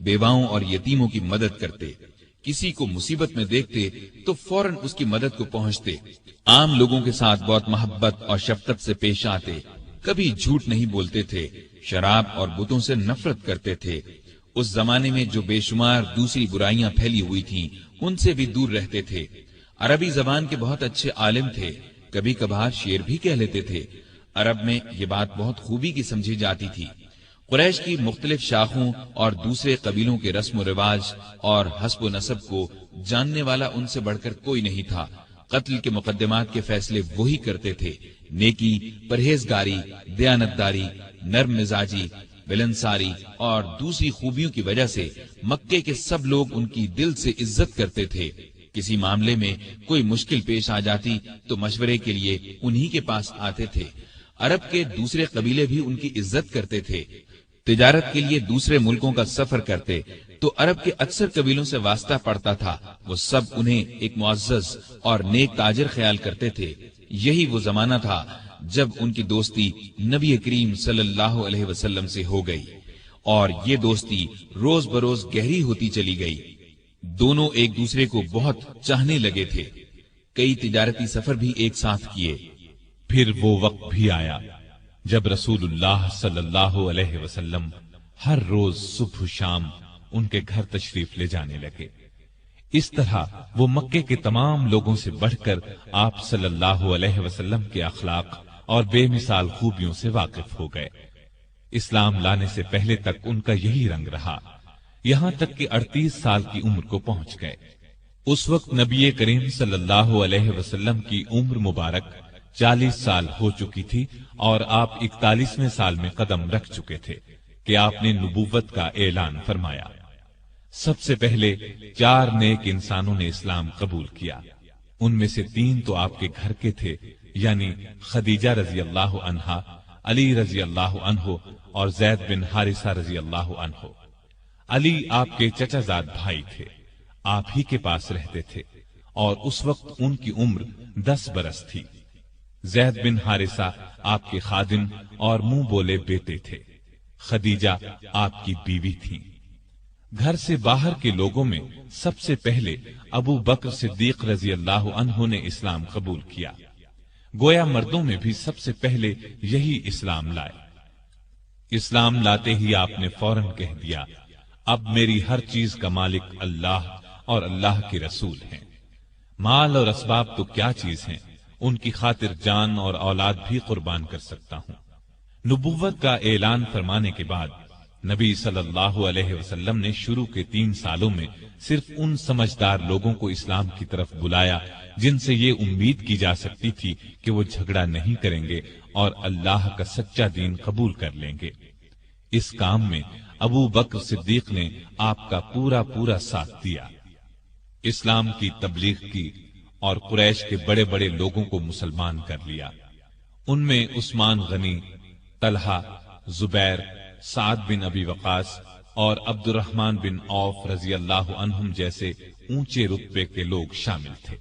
بیواؤں اور یتیموں کی مدد کرتے، کسی کو مصیبت میں دیکھتے تو فوراً اس کی مدد کو پہنچتے، عام لوگوں کے ساتھ بہت محبت اور شفقت سے پیش آتے، کبھی جھوٹ نہیں بولتے تھے، شراب اور بتوں سے نفرت کرتے تھے۔ اس زمانے میں جو بے شمار دوسری برائیاں پھیلی ہوئی تھیں ان سے بھی دور رہتے تھے۔ عربی زبان کے بہت اچھے عالم تھے، کبھی کبھار شعر بھی کہہ لیتے تھے۔ عرب میں یہ بات بہت خوبی کی سمجھی جاتی تھی۔ قریش کی مختلف شاخوں اور دوسرے قبیلوں کے رسم و رواج اور حسب و نسب کو جاننے والا ان سے بڑھ کر کوئی نہیں تھا۔ قتل کے مقدمات کے فیصلے وہی کرتے تھے۔ نیکی، پرہیزگاری، دیانتداری، نرم مزاجی، ملنساری اور دوسری خوبیوں کی وجہ سے مکے کے سب لوگ ان کی دل سے عزت کرتے تھے۔ کسی معاملے میں کوئی مشکل پیش آ جاتی تو مشورے کے لیے انہی کے پاس آتے تھے۔ عرب کے دوسرے قبیلے بھی ان کی عزت کرتے تھے۔ تجارت کے لیے دوسرے ملکوں کا سفر کرتے تو عرب کے اکثر قبیلوں سے واسطہ پڑتا تھا، وہ سب انہیں ایک معزز اور نیک تاجر خیال کرتے تھے۔ یہی وہ زمانہ تھا جب ان کی دوستی نبی کریم صلی اللہ علیہ وسلم سے ہو گئی، اور یہ دوستی روز بروز گہری ہوتی چلی گئی۔ دونوں ایک دوسرے کو بہت چاہنے لگے تھے۔ کئی تجارتی سفر بھی ایک ساتھ کیے۔ پھر وہ وقت بھی آیا جب رسول اللہ صلی اللہ علیہ وسلم ہر روز صبح و شام ان کے گھر تشریف لے جانے لگے۔ اس طرح وہ مکے کے تمام لوگوں سے بڑھ کر آپ صلی اللہ علیہ وسلم کے اخلاق اور بے مثال خوبیوں سے واقف ہو گئے۔ اسلام لانے سے پہلے تک ان کا یہی رنگ رہا، یہاں تک کہ 38 سال کی عمر کو پہنچ گئے۔ اس وقت نبی کریم صلی اللہ علیہ وسلم کی عمر مبارک 40 سال ہو چکی تھی اور آپ 41ویں سال میں قدم رکھ چکے تھے کہ آپ نے نبوت کا اعلان فرمایا۔ سب سے پہلے 4 نیک انسانوں نے اسلام قبول کیا، ان میں سے 3 تو آپ کے گھر کے تھے، یعنی خدیجہ رضی اللہ عنہا، علی رضی اللہ عنہ اور زید بن حارثہ رضی اللہ عنہ۔ علی آپ کے چچا زاد بھائی تھے، آپ ہی کے پاس رہتے تھے اور اس وقت ان کی عمر 10 برس تھی۔ زید بن حارثہ آپ کے خادم اور منہ بولے بیٹے تھے۔ خدیجہ آپ کی بیوی تھی۔ گھر سے باہر کے لوگوں میں سب سے پہلے ابو بکر صدیق رضی اللہ عنہ نے اسلام قبول کیا۔ گویا مردوں میں بھی سب سے پہلے یہی اسلام لائے۔ اسلام لاتے ہی آپ نے فوراً کہہ دیا، اب میری ہر چیز کا مالک اللہ اور اللہ کے رسول ہیں۔ مال اور اسباب تو کیا چیز ہیں، ان کی خاطر جان اور اولاد بھی قربان کر سکتا ہوں۔ نبوت کا اعلان فرمانے کے بعد نبی صلی اللہ علیہ وسلم نے شروع کے 3 سالوں میں صرف ان سمجھدار لوگوں کو اسلام کی طرف بلایا جن سے یہ امید کی جا سکتی تھی کہ وہ جھگڑا نہیں کریں گے اور اللہ کا سچا دین قبول کر لیں گے۔ اس کام میں ابو بکر صدیق نے آپ کا پورا ساتھ دیا، اسلام کی تبلیغ کی اور قریش کے بڑے بڑے لوگوں کو مسلمان کر لیا۔ ان میں عثمان غنی، طلحہ، زبیر، سعد بن ابی وقاص اور عبد الرحمن بن عوف رضی اللہ عنہم جیسے اونچے رتبے کے لوگ شامل تھے۔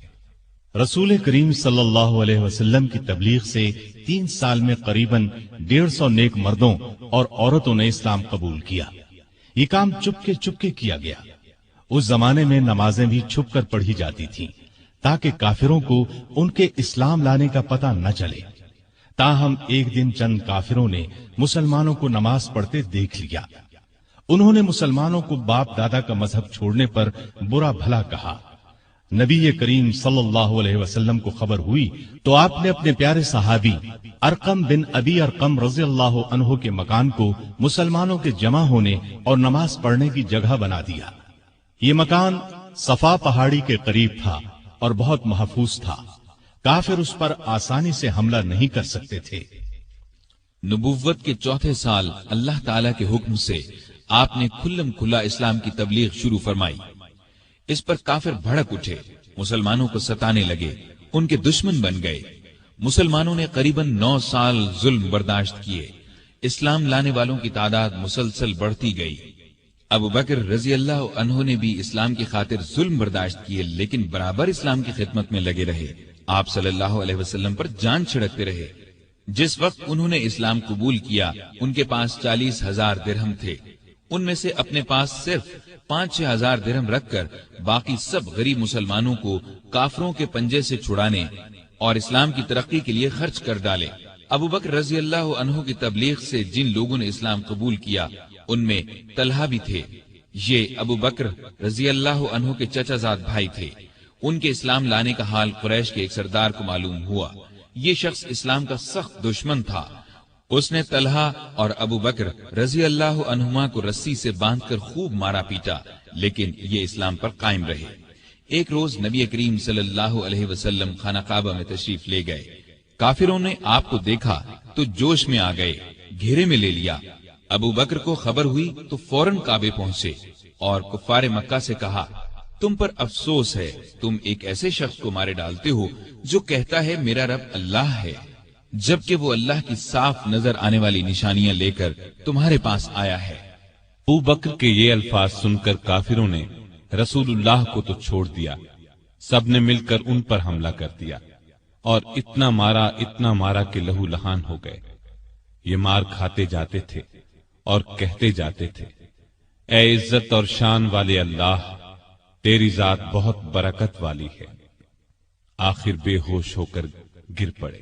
رسول کریم صلی اللہ علیہ وسلم کی تبلیغ سے 3 سال میں قریباً 150 نیک مردوں اور عورتوں نے اسلام قبول کیا۔ یہ کام چپکے کیا گیا۔ اس زمانے میں نمازیں بھی چھپ کر پڑھی جاتی تھیں تاکہ کافروں کو ان کے اسلام لانے کا پتہ نہ چلے۔ تاہم ایک دن چند کافروں نے مسلمانوں کو نماز پڑھتے دیکھ لیا۔ انہوں نے مسلمانوں کو باپ دادا کا مذہب چھوڑنے پر برا بھلا کہا۔ نبی کریم صلی اللہ علیہ وسلم کو خبر ہوئی تو آپ نے اپنے پیارے صحابی ارقم بن ابی ارقم رضی اللہ عنہ کے مکان کو مسلمانوں کے جمع ہونے اور نماز پڑھنے کی جگہ بنا دیا۔ یہ مکان صفا پہاڑی کے قریب تھا اور بہت محفوظ تھا، کافر اس پر آسانی سے حملہ نہیں کر سکتے تھے۔ نبوت کے 4تھے سال اللہ تعالی کے حکم سے آپ نے کھلم کھلا اسلام کی تبلیغ شروع فرمائی۔ اس پر کافر بھڑک اٹھے، مسلمانوں کو ستانے لگے، ان کے دشمن بن گئے۔ مسلمانوں نے قریباً 9 سال ظلم برداشت کیے۔ اسلام لانے والوں کی تعداد مسلسل بڑھتی گئی۔ ابو بکر رضی اللہ عنہ نے بھی اسلام کی خاطر ظلم برداشت کیے، لیکن برابر اسلام کی خدمت میں لگے رہے۔ آپ صلی اللہ علیہ وسلم پر جان چھڑکتے رہے۔ جس وقت انہوں نے اسلام قبول کیا ان کے پاس 40,000 درہم تھے۔ ان میں سے اپنے پاس صرف 5-6 ہزار درہم رکھ کر باقی سب غریب مسلمانوں کو کافروں کے پنجے سے چھڑانے اور اسلام کی ترقی کے لیے خرچ کر ڈالے۔ ابو بکر رضی اللہ عنہ کی تبلیغ سے جن لوگوں نے اسلام قبول کیا ان میں طلحہ بھی تھے۔ یہ ابو بکر رضی اللہ عنہ کے چچا زاد بھائی تھے۔ ان کے اسلام لانے کا حال قریش کے ایک سردار کو معلوم ہوا۔ یہ شخص اسلام کا سخت دشمن تھا۔ اس نے طلحہ اور ابو بکر رضی اللہ عنہما کو رسی سے باندھ کر خوب مارا پیٹا، لیکن یہ اسلام پر قائم رہے۔ ایک روز نبی کریم صلی اللہ علیہ وسلم خانہ کعبہ میں تشریف لے گئے۔ کافروں نے آپ کو دیکھا تو جوش میں آ گئے، گھیرے میں لے لیا۔ ابو بکر کو خبر ہوئی تو فوراً کعبے پہنچے اور کفار مکہ سے کہا، تم پر افسوس ہے، تم ایک ایسے شخص کو مارے ڈالتے ہو جو کہتا ہے میرا رب اللہ ہے، جبکہ وہ اللہ کی صاف نظر آنے والی نشانیاں لے کر تمہارے پاس آیا ہے۔ ابو بکر کے یہ الفاظ سن کر کافروں نے رسول اللہ کو تو چھوڑ دیا، سب نے مل کر ان پر حملہ کر دیا اور اتنا مارا کہ لہو لہان ہو گئے۔ یہ مار کھاتے جاتے تھے اور کہتے جاتے تھے، اے عزت اور شان والے اللہ، تیری ذات بہت برکت والی ہے۔ آخر بے ہوش ہو کر گر پڑے۔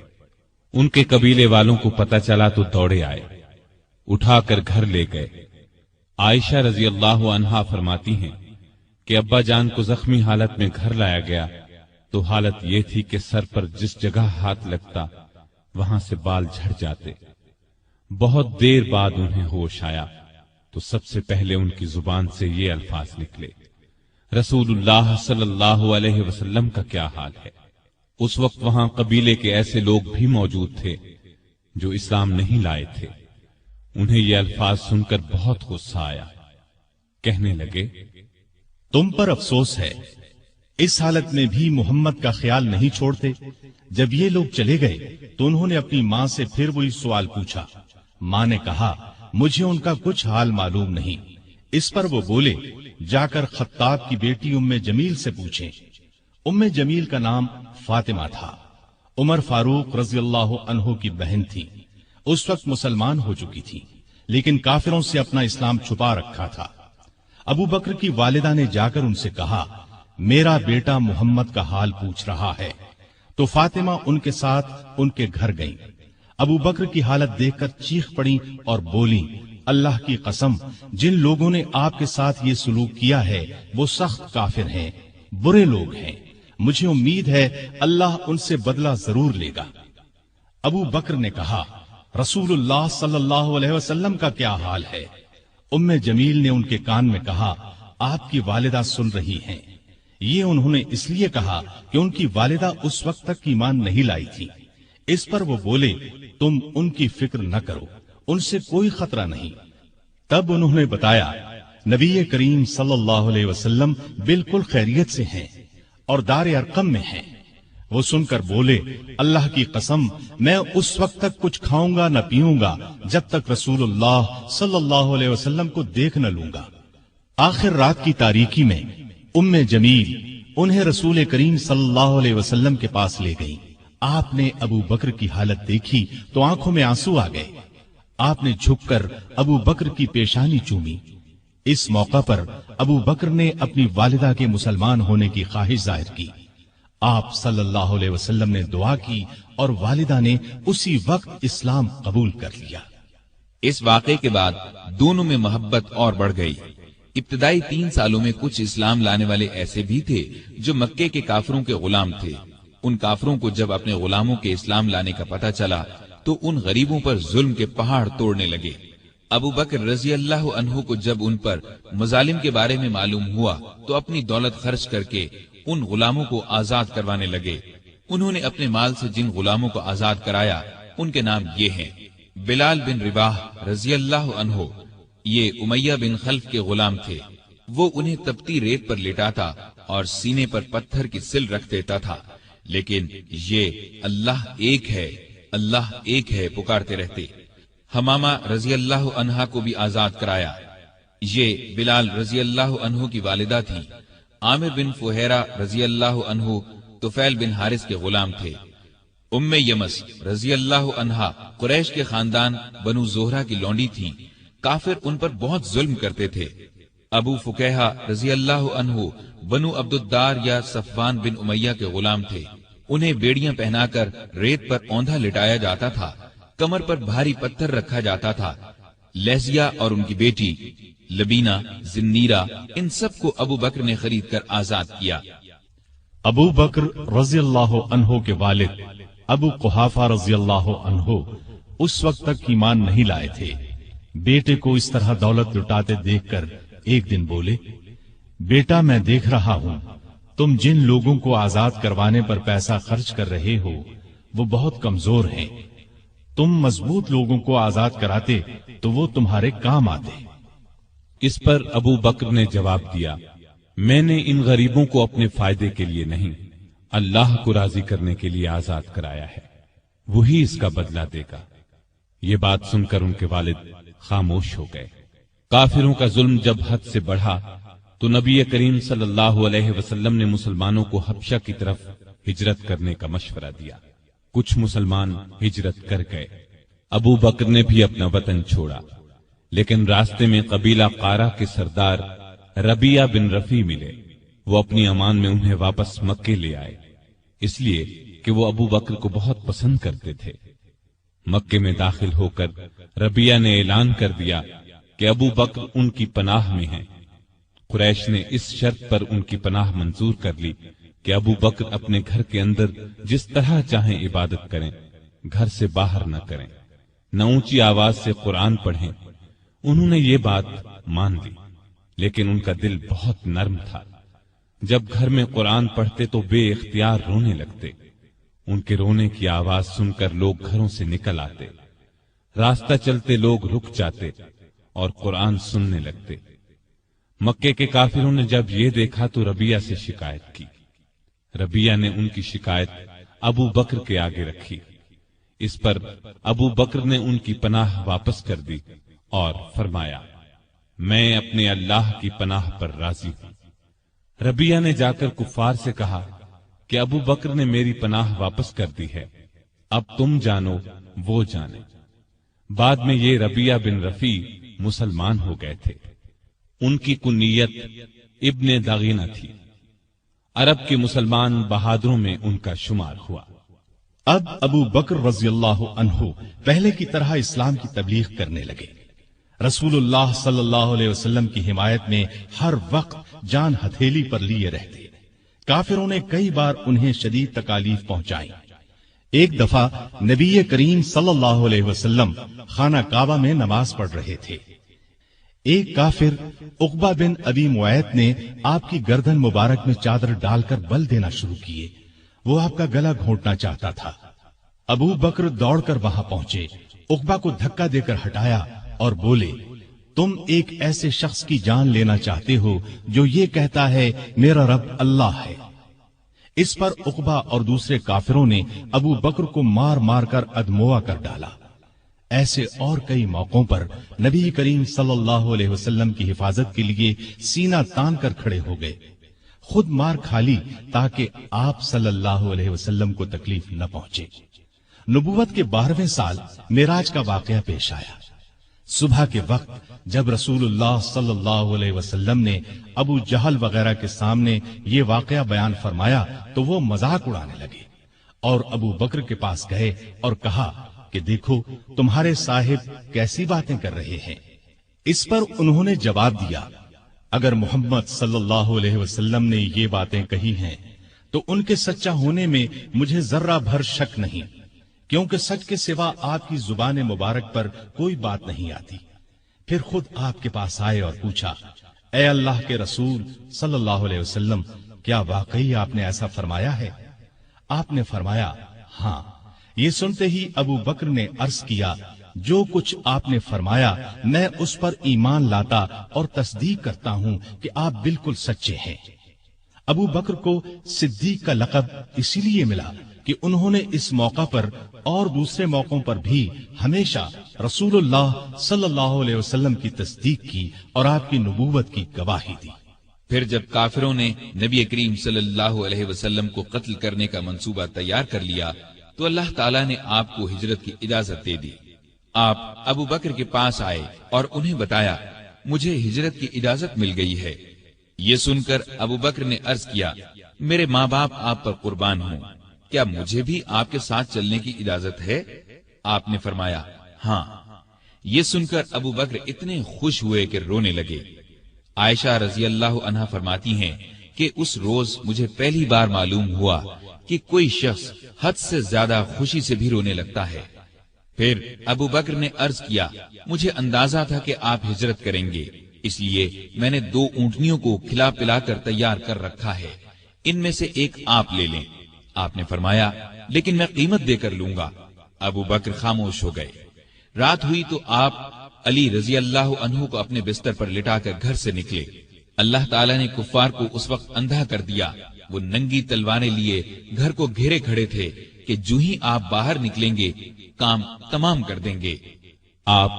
ان کے قبیلے والوں کو پتہ چلا تو دوڑے آئے، اٹھا کر گھر لے گئے۔ عائشہ رضی اللہ عنہا فرماتی ہیں کہ ابا جان کو زخمی حالت میں گھر لایا گیا تو حالت یہ تھی کہ سر پر جس جگہ ہاتھ لگتا وہاں سے بال جھڑ جاتے۔ بہت دیر بعد انہیں ہوش آیا تو سب سے پہلے ان کی زبان سے یہ الفاظ نکلے، رسول اللہ صلی اللہ علیہ وسلم کا کیا حال ہے؟ اس وقت وہاں قبیلے کے ایسے لوگ بھی موجود تھے جو اسلام نہیں لائے تھے۔ انہیں یہ الفاظ سن کر بہت غصہ آیا، کہنے لگے، تم پر افسوس ہے، اس حالت میں بھی محمد کا خیال نہیں چھوڑتے۔ جب یہ لوگ چلے گئے تو انہوں نے اپنی ماں سے پھر وہی سوال پوچھا۔ ماں نے کہا، مجھے ان کا کچھ حال معلوم نہیں۔ اس پر وہ بولے، جا کر خطاب کی بیٹی ام جمیل سے پوچھیں۔ ام جمیل کا نام فاطمہ تھا، عمر فاروق رضی اللہ عنہ کی بہن تھی۔ اس وقت مسلمان ہو چکی تھی لیکن کافروں سے اپنا اسلام چھپا رکھا تھا۔ ابو بکر کی والدہ نے جا کر ان سے کہا، میرا بیٹا محمد کا حال پوچھ رہا ہے۔ تو فاطمہ ان کے ساتھ ان کے گھر گئیں۔ ابو بکر کی حالت دیکھ کر چیخ پڑی اور بولی، اللہ کی قسم، جن لوگوں نے آپ کے ساتھ یہ سلوک کیا ہے وہ سخت کافر ہیں، برے لوگ ہیں۔ مجھے امید ہے اللہ ان سے بدلہ ضرور لے گا۔ ابو بکر نے کہا، رسول اللہ صلی اللہ علیہ وسلم کا کیا حال ہے؟ ام جمیل نے ان کے کان میں کہا، آپ کی والدہ سن رہی ہیں۔ یہ انہوں نے اس لیے کہا کہ ان کی والدہ اس وقت تک ایمان نہیں لائی تھی۔ اس پر وہ بولے، تم ان کی فکر نہ کرو، ان سے کوئی خطرہ نہیں۔ تب انہوں نے بتایا، نبی کریم صلی اللہ علیہ وسلم بالکل خیریت سے ہیں اور دار ارقم میں ہیں۔ وہ سن کر بولے، اللہ کی قسم، میں اس وقت تک کچھ کھاؤں گا نہ پیوں گا جب تک رسول اللہ صلی اللہ علیہ وسلم کو دیکھ نہ لوں گا۔ آخر رات کی تاریکی میں ام جمیل انہیں رسول کریم صلی اللہ علیہ وسلم کے پاس لے گئی۔ آپ نے ابو بکر کی حالت دیکھی تو آنکھوں میں آنسو آ گئے۔ آپ نے جھک کر ابو بکر کی پیشانی چومی۔ اس موقع پر ابو بکر نے اپنی والدہ کے مسلمان ہونے کی خواہش ظاہر کی۔ آپ صلی اللہ علیہ وسلم نے دعا کی اور والدہ نے اسی وقت اسلام قبول کر لیا۔ اس واقعے کے بعد دونوں میں محبت اور بڑھ گئی۔ ابتدائی 3 سالوں میں کچھ اسلام لانے والے ایسے بھی تھے جو مکے کے کافروں کے غلام تھے۔ ان کافروں کو جب اپنے غلاموں کے اسلام لانے کا پتہ چلا تو ان غریبوں پر ظلم کے پہاڑ توڑنے لگے۔ ابو بکر رضی اللہ عنہ کو جب ان پر مظالم کے بارے میں معلوم ہوا تو اپنی دولت خرچ کر کے ان غلاموں کو آزاد کروانے لگے۔ انہوں نے اپنے مال سے جن غلاموں کو آزاد کرایا ان کے نام یہ ہیں: بلال بن رباح رضی اللہ عنہ، یہ امیہ بن خلف کے غلام تھے۔ وہ انہیں تپتی ریت پر لٹاتا اور سینے پر پتھر کی سل رکھ دیتا تھا، لیکن یہ اللہ ایک ہے، اللہ ایک ہے پکارتے رہتے۔ حمامہ رضی اللہ عنہا کو بھی آزاد کرایا۔ یہ بلال رضی اللہ عنہ کی والدہ تھی۔ عامر بن فہیرہ رضی اللہ عنہ طفیل بن حارث کے غلام تھے۔ یمس رضی اللہ عنہا قریش کے خاندان بنو زہرہ کی لونڈی تھی۔ کافر ان پر بہت ظلم کرتے تھے۔ ابو فکیہہ رضی اللہ عنہ بنو عبد الدار یا صفوان بن امیہ کے غلام تھے۔ انہیں بیڑیاں پہنا کر ریت پر اوندھا لٹایا جاتا تھا، کمر پر بھاری پتھر رکھا جاتا تھا۔ لہزیہ اور ان کی بیٹی لبینہ، زنیرہ، ان سب کو ابو بکر نے خرید کر آزاد کیا۔ ابو بکر رضی اللہ عنہ کے والد ابو قحافہ رضی اللہ عنہ اس وقت تک ایمان نہیں لائے تھے۔ بیٹے کو اس طرح دولت لٹاتے دیکھ کر ایک دن بولے، بیٹا میں دیکھ رہا ہوں تم جن لوگوں کو آزاد کروانے پر پیسہ خرچ کر رہے ہو وہ بہت کمزور ہیں، تم مضبوط لوگوں کو آزاد کراتے تو وہ تمہارے کام آتے۔ اس پر ابو بکر نے جواب دیا، میں نے ان غریبوں کو اپنے فائدے کے لیے نہیں، اللہ کو راضی کرنے کے لیے آزاد کرایا ہے، وہی اس کا بدلہ دے گا۔ یہ بات سن کر ان کے والد خاموش ہو گئے۔ کافروں کا ظلم جب حد سے بڑھا تو نبی کریم صلی اللہ علیہ وسلم نے مسلمانوں کو حبشہ کی طرف ہجرت کرنے کا مشورہ دیا۔ کچھ مسلمان ہجرت کر گئے۔ ابو بکر نے بھی اپنا وطن چھوڑا، لیکن راستے میں قبیلہ قارہ کے سردار ربیہ بن رفیع ملے۔ وہ اپنی امان میں انہیں واپس مکے لے آئے، اس لیے کہ وہ ابو بکر کو بہت پسند کرتے تھے۔ مکے میں داخل ہو کر ربیہ نے اعلان کر دیا کہ ابو بکر ان کی پناہ میں ہیں۔ قریش نے اس شرط پر ان کی پناہ منظور کر لی کہ ابو بکر اپنے گھر کے اندر جس طرح چاہیں عبادت کریں، گھر سے باہر نہ کریں، نہ اونچی آواز سے قرآن پڑھیں۔ انہوں نے یہ بات مان لی، لیکن ان کا دل بہت نرم تھا۔ جب گھر میں قرآن پڑھتے تو بے اختیار رونے لگتے۔ ان کے رونے کی آواز سن کر لوگ گھروں سے نکل آتے، راستہ چلتے لوگ رک جاتے اور قرآن سننے لگتے۔ مکے کے کافروں نے جب یہ دیکھا تو ربیہ سے شکایت کی۔ ربیہ نے ان کی شکایت ابو بکر کے آگے رکھی۔ اس پر ابو بکر نے ان کی پناہ واپس کر دی اور فرمایا، میں اپنے اللہ کی پناہ پر راضی ہوں۔ ربیہ نے جا کر کفار سے کہا کہ ابو بکر نے میری پناہ واپس کر دی ہے، اب تم جانو وہ جانے۔ بعد میں یہ ربیہ بن رفیع مسلمان ہو گئے تھے۔ ان کی کنیت ابن دغینہ تھی۔ عرب کے مسلمان بہادروں میں ان کا شمار ہوا۔ اب ابو بکر رضی اللہ عنہ پہلے کی طرح اسلام کی تبلیغ کرنے لگے۔ رسول اللہ صلی اللہ علیہ وسلم کی حمایت میں ہر وقت جان ہتھیلی پر لیے رہتے۔ کافروں نے کئی بار انہیں شدید تکالیف پہنچائی۔ ایک دفعہ نبی کریم صلی اللہ علیہ وسلم خانہ کعبہ میں نماز پڑھ رہے تھے۔ ایک کافر عقبہ بن ابی معیط نے آپ کی گردن مبارک میں چادر ڈال کر بل دینا شروع کیے۔ وہ آپ کا گلا گھونٹنا چاہتا تھا۔ ابو بکر دوڑ کر وہاں پہنچے، عقبہ کو دھکا دے کر ہٹایا اور بولے، تم ایک ایسے شخص کی جان لینا چاہتے ہو جو یہ کہتا ہے میرا رب اللہ ہے۔ اس پر عقبہ اور دوسرے کافروں نے ابو بکر کو مار مار کر ادموا کر ڈالا۔ ایسے اور کئی موقعوں پر نبی کریم صلی اللہ علیہ وسلم کی حفاظت کے لیے سینہ تان کر کھڑے ہو گئے، خود مار کھا لی تاکہ آپ صلی اللہ علیہ وسلم کو تکلیف نہ پہنچے۔ نبوت کے 12ویں سال معراج کا واقعہ پیش آیا۔ صبح کے وقت جب رسول اللہ صلی اللہ علیہ وسلم نے ابو جہل وغیرہ کے سامنے یہ واقعہ بیان فرمایا تو وہ مذاق اڑانے لگے اور ابو بکر کے پاس گئے اور کہا کہ دیکھو تمہارے صاحب کیسی باتیں کر رہے ہیں۔ اس پر انہوں نے جواب دیا، اگر محمد صلی اللہ علیہ وسلم نے یہ باتیں کہی ہیں تو ان کے سچا ہونے میں مجھے ذرہ بھر شک نہیں، کیونکہ سچ کے سوا آپ کی زبان مبارک پر کوئی بات نہیں آتی۔ پھر خود آپ کے پاس آئے اور پوچھا، اے اللہ کے رسول صلی اللہ علیہ وسلم، کیا واقعی آپ نے ایسا فرمایا ہے؟ آپ نے فرمایا ہاں۔ یہ سنتے ہی ابو بکر نے عرض کیا، جو کچھ آپ نے فرمایا میں اس پر ایمان لاتا اور تصدیق کرتا ہوں کہ آپ بالکل سچے ہیں۔ ابو بکر کو صدیق کا لقب اسی لیے ملا کہ انہوں نے اس موقع پر اور دوسرے موقعوں پر بھی ہمیشہ رسول اللہ صلی اللہ علیہ وسلم کی تصدیق کی اور آپ کی نبوت کی گواہی دی۔ پھر جب کافروں نے نبی کریم صلی اللہ علیہ وسلم کو قتل کرنے کا منصوبہ تیار کر لیا تو اللہ تعالیٰ نے آپ کو ہجرت کی اجازت دے دی۔ آپ ابو بکر کے پاس آئے اور انہیں بتایا مجھے ہجرت کی اجازت مل گئی ہے۔ یہ سن کر ابو بکر نے عرض کیا میرے ماں باپ آپ پر قربان ہوں، کیا مجھے بھی آپ کے ساتھ چلنے کی اجازت ہے؟ آپ نے فرمایا ہاں۔ یہ سن کر ابو بکر اتنے خوش ہوئے کہ رونے لگے۔ عائشہ رضی اللہ عنہا فرماتی ہیں کہ اس روز مجھے پہلی بار معلوم ہوا کہ کوئی شخص حد سے زیادہ خوشی سے بھی رونے لگتا ہے۔ پھر ابو بکر نے عرض کیا مجھے اندازہ تھا کہ آپ ہجرت کریں گے، اس لیے میں نے 2 اونٹنیوں کو کھلا پلا کر تیار کر رکھا ہے، ان میں سے ایک آپ لے لیں۔ آپ نے فرمایا لیکن میں قیمت دے کر لوں گا۔ ابو بکر خاموش ہو گئے۔ رات ہوئی تو آپ علی رضی اللہ عنہ کو اپنے بستر پر لٹا کر گھر سے نکلے۔ اللہ تعالیٰ نے کفار کو اس وقت اندھا کر دیا، وہ ننگی تلواریں لیے گھر کو گھیرے کھڑے تھے کہ جو ہی آپ باہر نکلیں گے کام تمام کر دیں گے۔ آپ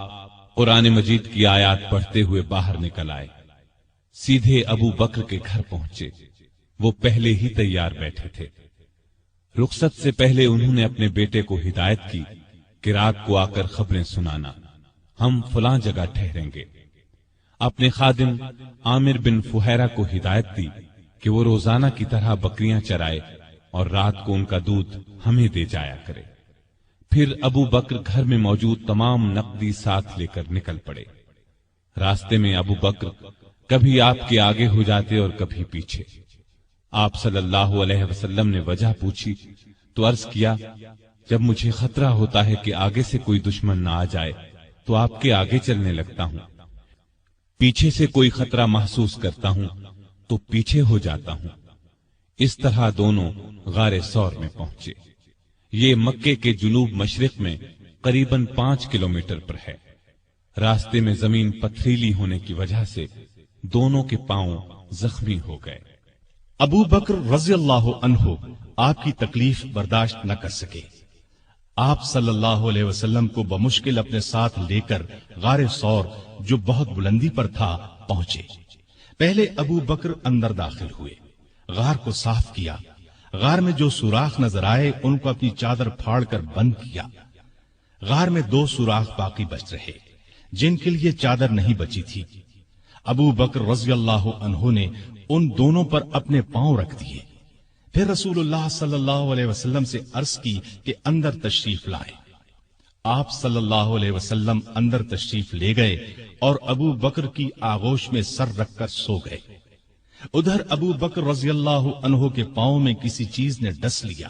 قرآن مجید کی آیات پڑھتے ہوئے باہر نکل آئے، سیدھے ابو بکر کے گھر پہنچے۔ وہ پہلے ہی تیار بیٹھے تھے۔ رخصت سے پہلے انہوں نے اپنے بیٹے کو ہدایت کی کہ رات کو آ کر خبریں سنانا، ہم فلاں جگہ ٹھہریں گے۔ اپنے خادم عامر بن فہیرہ کو ہدایت دی کہ وہ روزانہ کی طرح بکریاں چرائے اور رات کو ان کا دودھ ہمیں دے جایا کرے۔ پھر ابو بکر گھر میں موجود تمام نقدی ساتھ لے کر نکل پڑے۔ راستے میں ابو بکر کبھی آپ کے آگے ہو جاتے اور کبھی پیچھے۔ آپ صلی اللہ علیہ وسلم نے وجہ پوچھی تو عرض کیا جب مجھے خطرہ ہوتا ہے کہ آگے سے کوئی دشمن نہ آ جائے تو آپ کے آگے چلنے لگتا ہوں، پیچھے سے کوئی خطرہ محسوس کرتا ہوں تو پیچھے ہو جاتا ہوں۔ اس طرح دونوں غار ثور میں پہنچے۔ یہ مکے کے جنوب مشرق میں قریباً 5 کلومیٹر پر ہے۔ راستے میں زمین پتھریلی ہونے کی وجہ سے دونوں کے پاؤں زخمی ہو گئے۔ ابو بکر رضی اللہ عنہ آپ کی تکلیف برداشت نہ کر سکے۔ آپ صلی اللہ علیہ وسلم کو بمشکل اپنے ساتھ لے کر غار ثور جو بہت بلندی پر تھا پہنچے۔ پہلے ابو بکر اندر داخل ہوئے، غار کو صاف کیا، غار میں جو سوراخ نظر آئے ان کو اپنی چادر پھاڑ کر بند کیا۔ غار میں 2 سوراخ باقی بچ رہے جن کے لیے چادر نہیں بچی تھی۔ ابو بکر رضی اللہ عنہ نے ان دونوں پر اپنے پاؤں رکھ دیے، پھر رسول اللہ صلی اللہ علیہ وسلم سے عرض کی کہ اندر تشریف لائیں۔ آپ صلی اللہ علیہ وسلم اندر تشریف لے گئے اور ابو بکر کی آغوش میں سر رکھ کر سو گئے۔ ادھر ابو بکر رضی اللہ عنہ کے پاؤں میں کسی چیز نے ڈس لیا۔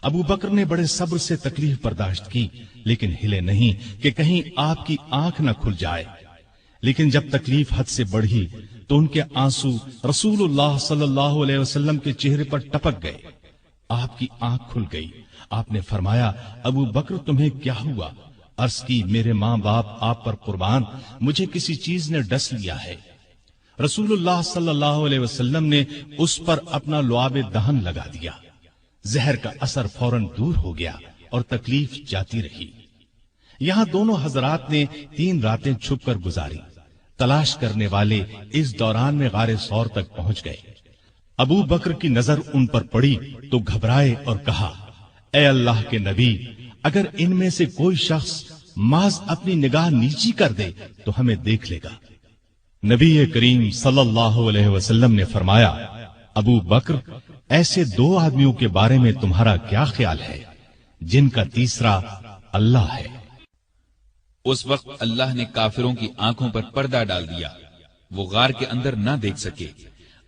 ابو بکر نے بڑے صبر سے تکلیف برداشت کی لیکن ہلے نہیں کہ کہیں آپ کی آنکھ نہ کھل جائے۔ لیکن جب تکلیف حد سے بڑھی تو ان کے آنسو رسول اللہ صلی اللہ علیہ وسلم کے چہرے پر ٹپک گئے۔ آپ کی آنکھ کھل گئی۔ آپ نے فرمایا ابو بکر تمہیں کیا ہوا؟ عرض کی میرے ماں باپ آپ پر قربان، مجھے کسی چیز نے ڈس لیا ہے۔ رسول اللہ صلی اللہ علیہ وسلم نے اس پر اپنا لعاب دہن لگا دیا۔ زہر کا اثر فوراً دور ہو گیا اور تکلیف جاتی رہی۔ یہاں دونوں حضرات نے 3 راتیں چھپ کر گزاری۔ تلاش کرنے والے اس دوران میں غار ثور تک پہنچ گئے۔ ابو بکر کی نظر ان پر پڑی تو گھبرائے اور کہا اے اللہ کے نبی، اگر ان میں سے کوئی شخص محض اپنی نگاہ نیچی کر دے تو ہمیں دیکھ لے گا۔ نبی کریم صلی اللہ علیہ وسلم نے فرمایا ابو بکر، ایسے 2 آدمیوں کے بارے میں تمہارا کیا خیال ہے جن کا تیسرا اللہ ہے؟ اس وقت اللہ نے کافروں کی آنکھوں پر پردہ ڈال دیا، وہ غار کے اندر نہ دیکھ سکے۔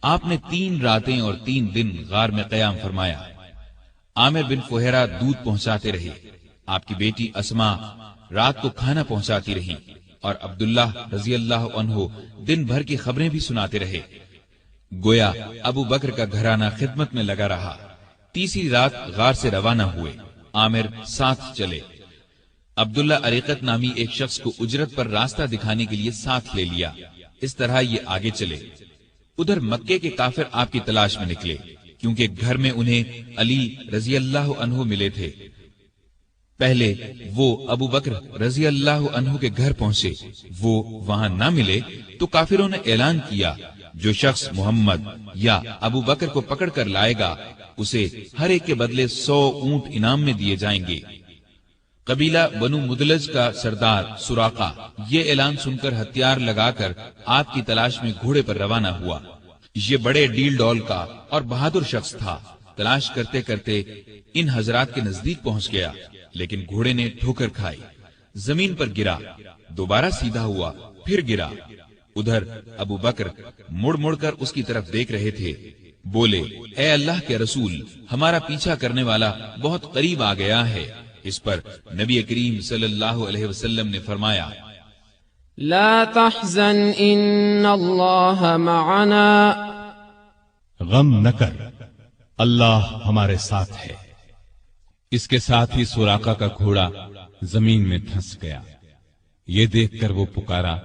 آپ نے 3 راتیں اور 3 دن غار میں قیام فرمایا۔ عامر بن فہیرہ دودھ پہنچاتے رہے، آپ کی بیٹی اسما رات کو کھانا پہنچاتی رہی اور عبداللہ رضی اللہ عنہ دن بھر کی خبریں بھی سناتے رہے۔ گویا ابو بکر کا گھرانہ خدمت میں لگا رہا۔ تیسری رات غار سے روانہ ہوئے، عامر ساتھ چلے۔ عبداللہ عریقت نامی ایک شخص کو اجرت پر راستہ دکھانے کے لیے ساتھ لے لیا۔ اس طرح یہ آگے چلے۔ ادھر مکے کے کافر آپ کی تلاش میں نکلے، کیونکہ گھر میں انہیں علی رضی اللہ عنہ ملے تھے۔ پہلے وہ ابو بکر رضی اللہ عنہ کے گھر پہنچے، وہ وہاں نہ ملے تو کافروں نے اعلان کیا جو شخص محمد یا ابو بکر کو پکڑ کر لائے گا اسے ہر ایک کے بدلے 100 اونٹ انعام میں دیے جائیں گے۔ قبیلہ بنو مدلج کا سردار سراقہ یہ اعلان سن کر ہتھیار لگا کر آپ کی تلاش میں گھوڑے پر روانہ ہوا۔ یہ بڑے ڈیل ڈول کا اور بہادر شخص تھا۔ تلاش کرتے کرتے ان حضرات کے نزدیک پہنچ گیا، لیکن گھوڑے نے ٹھوکر کھائی، زمین پر گرا، دوبارہ سیدھا ہوا، پھر گرا۔ ادھر ابو بکر مڑ مڑ کر اس کی طرف دیکھ رہے تھے۔ بولے، اے اللہ کے رسول، ہمارا پیچھا کرنے والا بہت قریب آ گیا ہے۔ اس پر نبی کریم صلی اللہ علیہ وسلم نے فرمایا، لا تحزن ان اللہ معنا، غم نہ کر، اللہ ہمارے ساتھ ہے۔ اس کے ساتھ ہی سراقہ کا گھوڑا زمین میں دھنس گیا۔ یہ دیکھ کر وہ پکارا،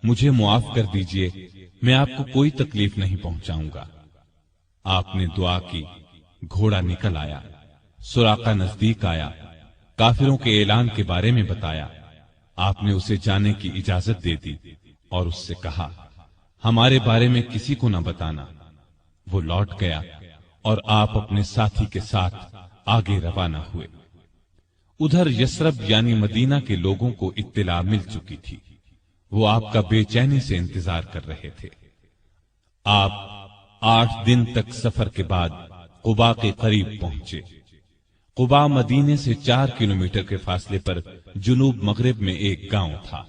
مجھے معاف کر دیجئے، میں آپ کو کوئی تکلیف نہیں پہنچاؤں گا۔ آپ نے دعا کی، گھوڑا نکل آیا۔ سراقہ نزدیک آیا، کافروں کے اعلان کے بارے میں بتایا۔ آپ نے اسے جانے کی اجازت دے دی اور اس سے کہا، ہمارے بارے میں کسی کو نہ بتانا۔ وہ لوٹ گیا اور آپ اپنے ساتھی کے ساتھ آگے روانہ ہوئے۔ ادھر یثرب یعنی مدینہ کے لوگوں کو اطلاع مل چکی تھی۔ وہ آپ کا بے چینی سے انتظار کر رہے تھے۔ آپ 8 دن تک سفر کے بعد قباء کے قریب پہنچے۔ قباء مدینے سے 4 کلومیٹر کے فاصلے پر جنوب مغرب میں ایک گاؤں تھا۔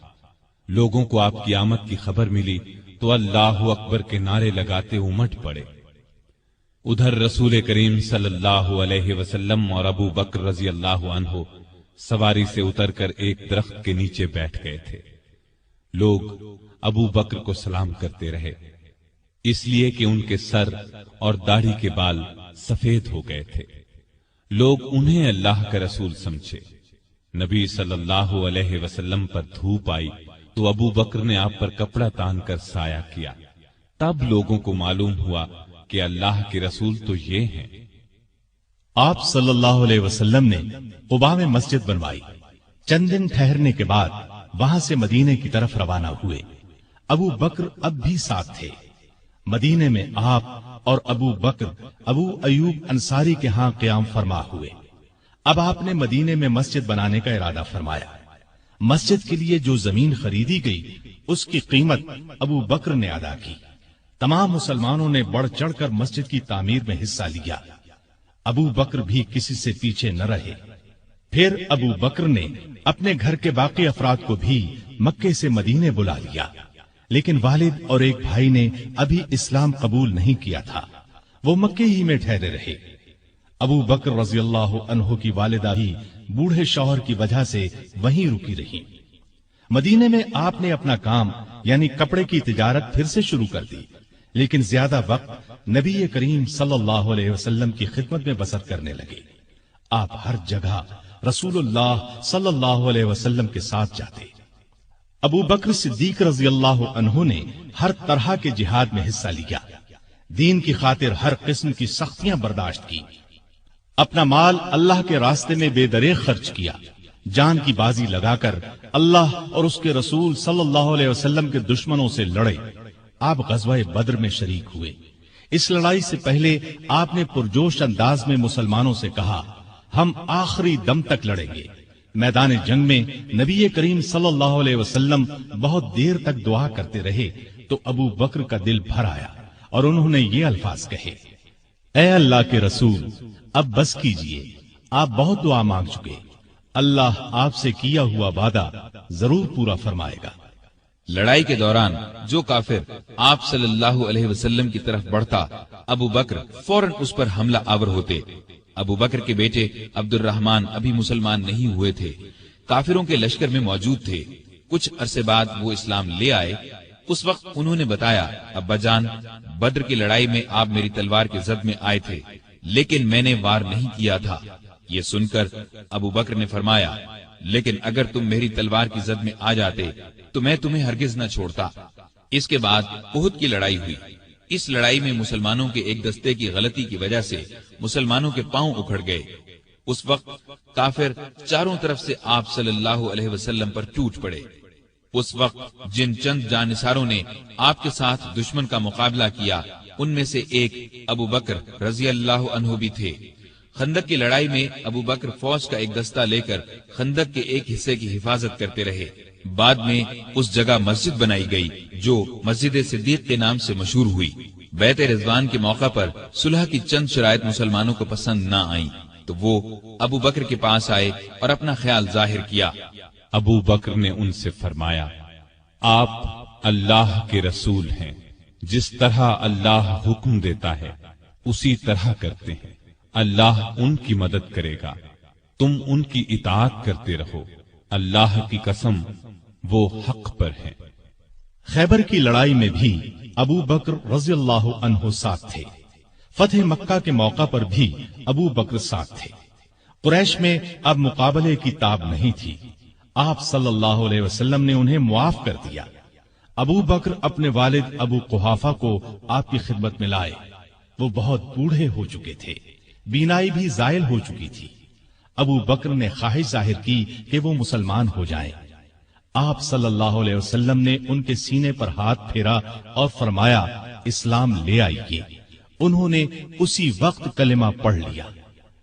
لوگوں کو آپ کی آمد کی خبر ملی تو اللہ اکبر کے نعرے لگاتے امٹ پڑے۔ ادھر رسول کریم صلی اللہ علیہ وسلم اور ابو بکر رضی اللہ عنہ سواری سے اتر کر ایک درخت کے نیچے بیٹھ گئے تھے۔ لوگ ابو بکر کو سلام کرتے رہے، اس لیے کہ ان کے سر اور داڑھی کے بال سفید ہو گئے تھے۔ لوگ انہیں اللہ کا رسول سمجھے۔ نبی صلی اللہ علیہ وسلم پر دھوپ آئی تو ابو بکر نے آپ پر کپڑا تان کر سایہ کیا۔ تب لوگوں کو معلوم ہوا کہ اللہ کے رسول تو یہ ہیں۔ آپ صلی اللہ علیہ وسلم نے قباء میں مسجد بنوائی۔ چند دن ٹھہرنے کے بعد وہاں سے مدینے کی طرف روانہ ہوئے۔ ابو بکر اب بھی ساتھ تھے۔ مدینے میں آپ اور ابو بکر ابو ایوب انصاری کے ہاں قیام فرما ہوئے۔ اب آپ نے مدینے میں مسجد بنانے کا ارادہ فرمایا۔ مسجد کے لیے جو زمین خریدی گئی اس کی قیمت ابو بکر نے ادا کی۔ تمام مسلمانوں نے بڑھ چڑھ کر مسجد کی تعمیر میں حصہ لیا۔ ابو بکر بھی کسی سے پیچھے نہ رہے۔ پھر ابو بکر نے اپنے گھر کے باقی افراد کو بھی مکے سے مدینے بلا لیا، لیکن والد اور ایک بھائی نے ابھی اسلام قبول نہیں کیا تھا، وہ مکے ہی میں ٹھہرے رہے۔ ابو بکر رضی اللہ عنہ کی والدہ بھی بوڑھے شوہر کی وجہ سے وہیں رکی رہی۔ مدینے میں آپ نے اپنا کام یعنی کپڑے کی تجارت پھر سے شروع کر دی، لیکن زیادہ وقت نبی کریم صلی اللہ علیہ وسلم کی خدمت میں بسر کرنے لگے۔ آپ ہر جگہ رسول اللہ صلی اللہ علیہ وسلم کے ساتھ جاتے۔ ابو بکر صدیق رضی اللہ عنہ نے ہر طرح کے جہاد میں حصہ لیا، دین کی خاطر ہر قسم کی سختیاں برداشت کی، اپنا مال اللہ کے راستے میں بے دریغ خرچ کیا، جان کی بازی لگا کر اللہ اور اس کے رسول صلی اللہ علیہ وسلم کے دشمنوں سے لڑے۔ آپ غزوہ بدر میں شریک ہوئے۔ اس لڑائی سے پہلے آپ نے پرجوش انداز میں مسلمانوں سے کہا، ہم آخری دم تک لڑیں گے۔ میدان جنگ میں نبی کریم صلی اللہ علیہ وسلم بہت دیر تک دعا کرتے رہے تو ابو بکر کا دل بھر آیا اور انہوں نے یہ الفاظ کہے، اے اللہ کے رسول، اب بس کیجئے، آپ بہت دعا مانگ چکے، اللہ آپ سے کیا ہوا وعدہ ضرور پورا فرمائے گا۔ لڑائی کے دوران جو کافر آپ صلی اللہ علیہ وسلم کی طرف بڑھتا، ابو بکر فوراً اس پر حملہ آور ہوتے۔ ابو بکر کے بیٹے عبد الرحمن ابھی مسلمان نہیں ہوئے تھے، کافروں کے لشکر میں موجود تھے۔ کچھ عرصے بعد وہ اسلام لے آئے۔ اس وقت انہوں نے بتایا، ابا جان، بدر کی لڑائی میں آپ میری تلوار کے زد میں آئے تھے، لیکن میں نے وار نہیں کیا تھا۔ یہ سن کر ابو بکر نے فرمایا، لیکن اگر تم میری تلوار کی زد میں آ جاتے تو میں تمہیں ہرگز نہ چھوڑتا۔ اس کے بعد احد کی لڑائی ہوئی۔ اس لڑائی میں مسلمانوں کے ایک دستے کی غلطی کی وجہ سے مسلمانوں کے پاؤں اکھڑ گئے۔ اس وقت کافر چاروں طرف سے آپ صلی اللہ علیہ وسلم پر ٹوٹ پڑے۔ اس وقت جن چند جانثاروں نے آپ کے ساتھ دشمن کا مقابلہ کیا، ان میں سے ایک ابو بکر رضی اللہ عنہ بھی تھے۔ خندق کی لڑائی میں ابو بکر فوج کا ایک دستہ لے کر خندق کے ایک حصے کی حفاظت کرتے رہے۔ بعد میں اس جگہ مسجد بنائی گئی جو مسجد صدیق کے نام سے مشہور ہوئی۔ بیعت رضوان کے موقع پر صلح کی چند شرائط مسلمانوں کو پسند نہ آئیں تو وہ ابو بکر کے پاس آئے اور اپنا خیال ظاہر کیا۔ ابو بکر نے ان سے فرمایا، آپ اللہ کے رسول ہیں، جس طرح اللہ حکم دیتا ہے اسی طرح کرتے ہیں، اللہ ان کی مدد کرے گا، تم ان کی اطاعت کرتے رہو، اللہ کی قسم وہ حق پر ہیں۔ خیبر کی لڑائی میں بھی ابو بکر رضی اللہ عنہ ساتھ تھے۔ فتح مکہ کے موقع پر بھی ابو بکر ساتھ تھے۔ قریش میں اب مقابلے کی تاب نہیں تھی۔ آپ صلی اللہ علیہ وسلم نے انہیں معاف کر دیا۔ ابو بکر اپنے والد ابو قحافہ کو آپ کی خدمت میں لائے۔ وہ بہت بوڑھے ہو چکے تھے، بینائی بھی زائل ہو چکی تھی۔ ابو بکر نے خواہش ظاہر کی کہ وہ مسلمان ہو جائیں۔ آپ صلی اللہ علیہ وسلم نے ان کے سینے پر ہاتھ پھیرا اور فرمایا، اسلام لے آئیے۔ انہوں نے اسی وقت کلمہ پڑھ لیا۔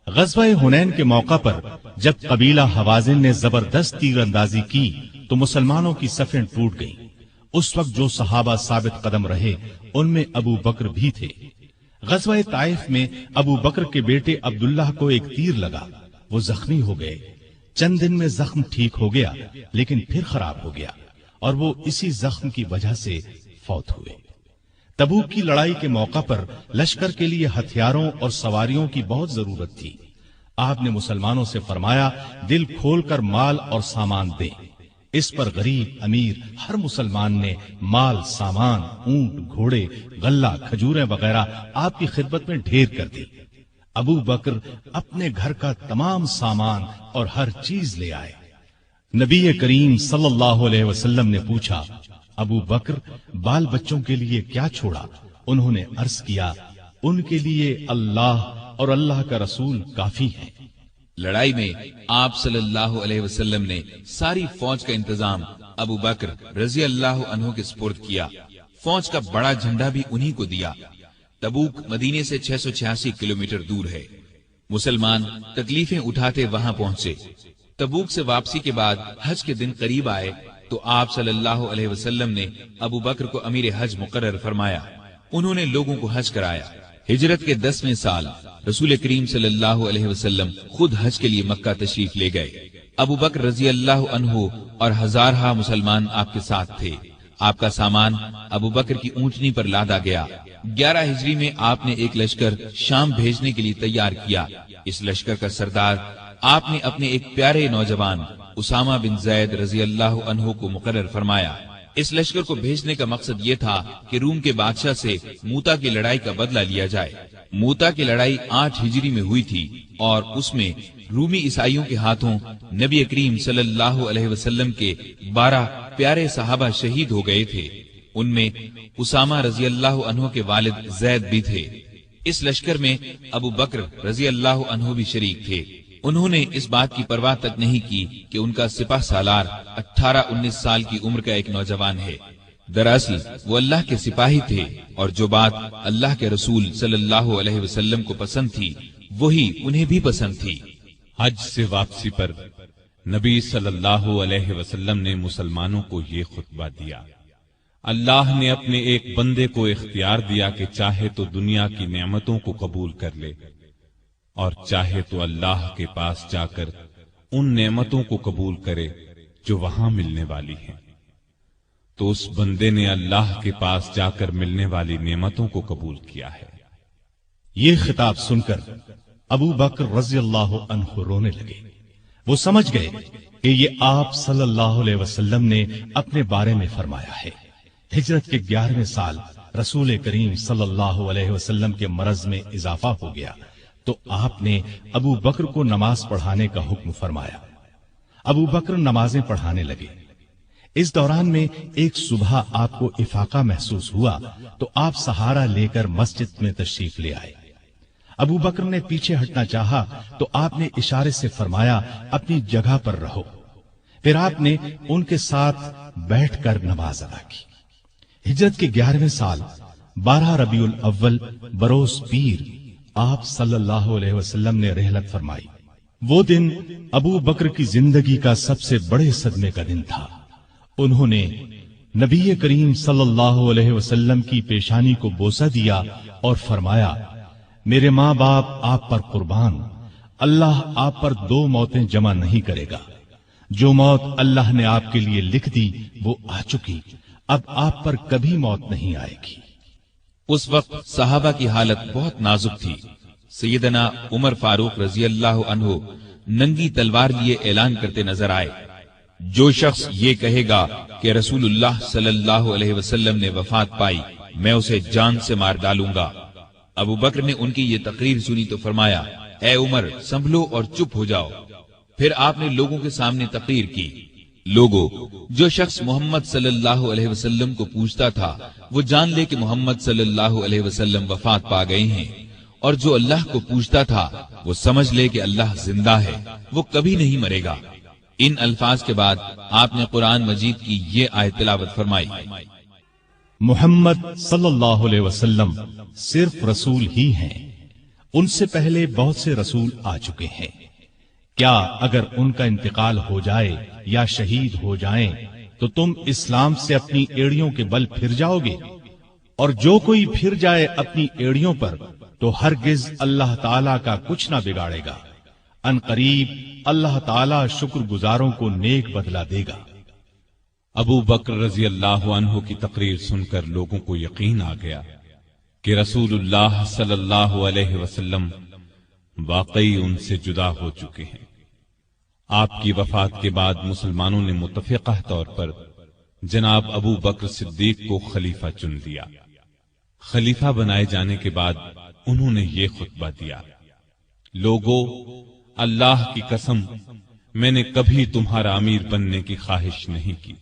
غزوہ حنین کے موقع پر جب قبیلہ حوازن نے زبردست تیر اندازی کی تو مسلمانوں کی صفیں ٹوٹ گئیں۔ اس وقت جو صحابہ ثابت قدم رہے ان میں ابو بکر بھی تھے۔ غزوہ طائف میں ابو بکر کے بیٹے عبداللہ کو ایک تیر لگا، وہ زخمی ہو گئے۔ چند دن میں زخم ٹھیک ہو گیا لیکن پھر خراب ہو گیا اور وہ اسی زخم کی وجہ سے فوت ہوئے۔ تبوک کی لڑائی کے موقع پر لشکر کے لیے ہتھیاروں اور سواریوں کی بہت ضرورت تھی۔ آپ نے مسلمانوں سے فرمایا، دل کھول کر مال اور سامان دیں۔ اس پر غریب امیر ہر مسلمان نے مال، سامان، اونٹ، گھوڑے، غلہ، کھجوریں وغیرہ آپ کی خدمت میں ڈھیر کر دی۔ ابو بکر اپنے گھر کا تمام سامان اور ہر چیز لے آئے۔ نبی کریم صلی اللہ علیہ وسلم نے پوچھا، ابو بکر بال بچوں کے لیے کیا چھوڑا؟ انہوں نے عرض کیا، ان کے لیے اللہ اور اللہ کا رسول کافی ہے۔ لڑائی میں آپ صلی اللہ علیہ وسلم نے ساری فوج کا انتظام ابو بکر رضی اللہ عنہ کے سپرد کیا۔ فوج کا بڑا جھنڈا بھی انہی کو دیا۔ تبوک مدینے سے 686 کلومیٹر دور ہے۔ مسلمان تکلیفیں اٹھاتے وہاں پہنچے۔ تبوک سے واپسی کے بعد حج کے دن قریب آئے تو آپ صلی اللہ علیہ وسلم نے ابو بکر کو امیر حج مقرر فرمایا۔ انہوں نے لوگوں کو حج کرایا۔ ہجرت کے 10ویں سال رسول کریم صلی اللہ علیہ وسلم خود حج کے لیے مکہ تشریف لے گئے۔ ابو بکر رضی اللہ عنہ اور ہزارہا مسلمان آپ کے ساتھ تھے۔ آپ کا سامان ابو بکر کی اونٹنی پر لادا گیا۔ 11 ہجری میں آپ نے ایک لشکر شام بھیجنے کے لیے تیار کیا۔ اس لشکر کا سردار آپ نے اپنے ایک پیارے نوجوان اسامہ بن زید رضی اللہ عنہ کو مقرر فرمایا۔ اس لشکر کو بھیجنے کا مقصد یہ تھا کہ روم کے بادشاہ سے موتا کی لڑائی کا بدلہ لیا جائے۔ موتا کی لڑائی 8 ہجری میں ہوئی تھی اور اس میں رومی عیسائیوں کے ہاتھوں نبی کریم صلی اللہ علیہ وسلم کے 12 پیارے صحابہ شہید ہو گئے تھے۔ ان میں اسامہ رضی اللہ عنہ کے والد زید بھی تھے۔ اس لشکر میں ابو بکر رضی اللہ عنہ بھی شریک تھے۔ انہوں نے اس بات کی پرواہ تک نہیں کی کہ ان کا سپہ سالار 18-19 سال کی عمر کا ایک نوجوان ہے۔ دراصل وہ اللہ کے سپاہی تھے اور جو بات اللہ کے رسول صلی اللہ علیہ وسلم کو پسند تھی وہی انہیں بھی پسند تھی۔ حج سے واپسی پر نبی صلی اللہ علیہ وسلم نے مسلمانوں کو یہ خطبہ دیا، اللہ نے اپنے ایک بندے کو اختیار دیا کہ چاہے تو دنیا کی نعمتوں کو قبول کر لے اور چاہے تو اللہ کے پاس جا کر ان نعمتوں کو قبول کرے جو وہاں ملنے والی ہیں۔ تو اس بندے نے اللہ کے پاس جا کر ملنے والی نعمتوں کو قبول کیا ہے۔ یہ خطاب سن کر ابو بکر رضی اللہ عنہ رونے لگے۔ وہ سمجھ گئے کہ یہ آپ صلی اللہ علیہ وسلم نے اپنے بارے میں فرمایا ہے۔ ہجرت کے 11ویں سال رسول کریم صلی اللہ علیہ وسلم کے مرض میں اضافہ ہو گیا تو آپ نے ابو بکر کو نماز پڑھانے کا حکم فرمایا۔ ابو بکر نمازیں پڑھانے لگے۔ اس دوران میں ایک صبح آپ کو افاقہ محسوس ہوا تو آپ سہارا لے کر مسجد میں تشریف لے آئے۔ ابو بکر نے پیچھے ہٹنا چاہا تو آپ نے اشارے سے فرمایا اپنی جگہ پر رہو۔ پھر آپ نے ان کے ساتھ بیٹھ کر نماز ادا کی۔ ہجرت کے 11ویں سال 12 ربیع الاول بروز پیر آپ صلی اللہ علیہ وسلم نے رحلت فرمائی۔ وہ دن ابو بکر کی زندگی کا سب سے بڑے صدمے کا دن تھا۔ انہوں نے نبی کریم صلی اللہ علیہ وسلم کی پیشانی کو بوسہ دیا اور فرمایا، میرے ماں باپ آپ پر قربان، اللہ آپ پر 2 موتیں جمع نہیں کرے گا۔ جو موت اللہ نے آپ کے لیے لکھ دی وہ آ چکی، اب آپ پر کبھی موت نہیں آئے گی۔ اس وقت صحابہ کی حالت بہت نازک تھی۔ سیدنا عمر فاروق رضی اللہ عنہ ننگی تلوار لیے اعلان کرتے نظر آئے، جو شخص یہ کہے گا کہ رسول اللہ صلی اللہ علیہ وسلم نے وفات پائی، میں اسے جان سے مار ڈالوں گا۔ ابو بکر نے ان کی یہ تقریر سنی تو فرمایا، اے عمر سنبھلو اور چپ ہو جاؤ۔ پھر آپ نے لوگوں کے سامنے تقریر کی، لوگوں، جو شخص محمد صلی اللہ علیہ وسلم کو پوچھتا تھا وہ جان لے کہ محمد صلی اللہ علیہ وسلم وفات پا گئے ہیں، اور جو اللہ کو پوچھتا تھا وہ سمجھ لے کہ اللہ زندہ ہے، وہ کبھی نہیں مرے گا۔ ان الفاظ کے بعد آپ نے قرآن مجید کی یہ آیت تلاوت فرمائی، محمد صلی اللہ علیہ وسلم صرف رسول ہی ہیں، ان سے پہلے بہت سے رسول آ چکے ہیں۔ کیا اگر ان کا انتقال ہو جائے یا شہید ہو جائیں تو تم اسلام سے اپنی ایڑیوں کے بل پھر جاؤ گے؟ اور جو کوئی پھر جائے اپنی ایڑیوں پر تو ہرگز اللہ تعالیٰ کا کچھ نہ بگاڑے گا۔ ان قریب اللہ تعالیٰ شکر گزاروں کو نیک بدلہ دے گا۔ ابو بکر رضی اللہ عنہ کی تقریر سن کر لوگوں کو یقین آ گیا کہ رسول اللہ صلی اللہ علیہ وسلم واقعی ان سے جدا ہو چکے ہیں۔ آپ کی وفات کے بعد مسلمانوں نے متفقہ طور پر جناب ابو بکر صدیق کو خلیفہ چن لیا۔ خلیفہ بنائے جانے کے بعد انہوں نے یہ خطبہ دیا، لوگو، اللہ کی قسم، میں نے کبھی تمہارا امیر بننے کی خواہش نہیں کی۔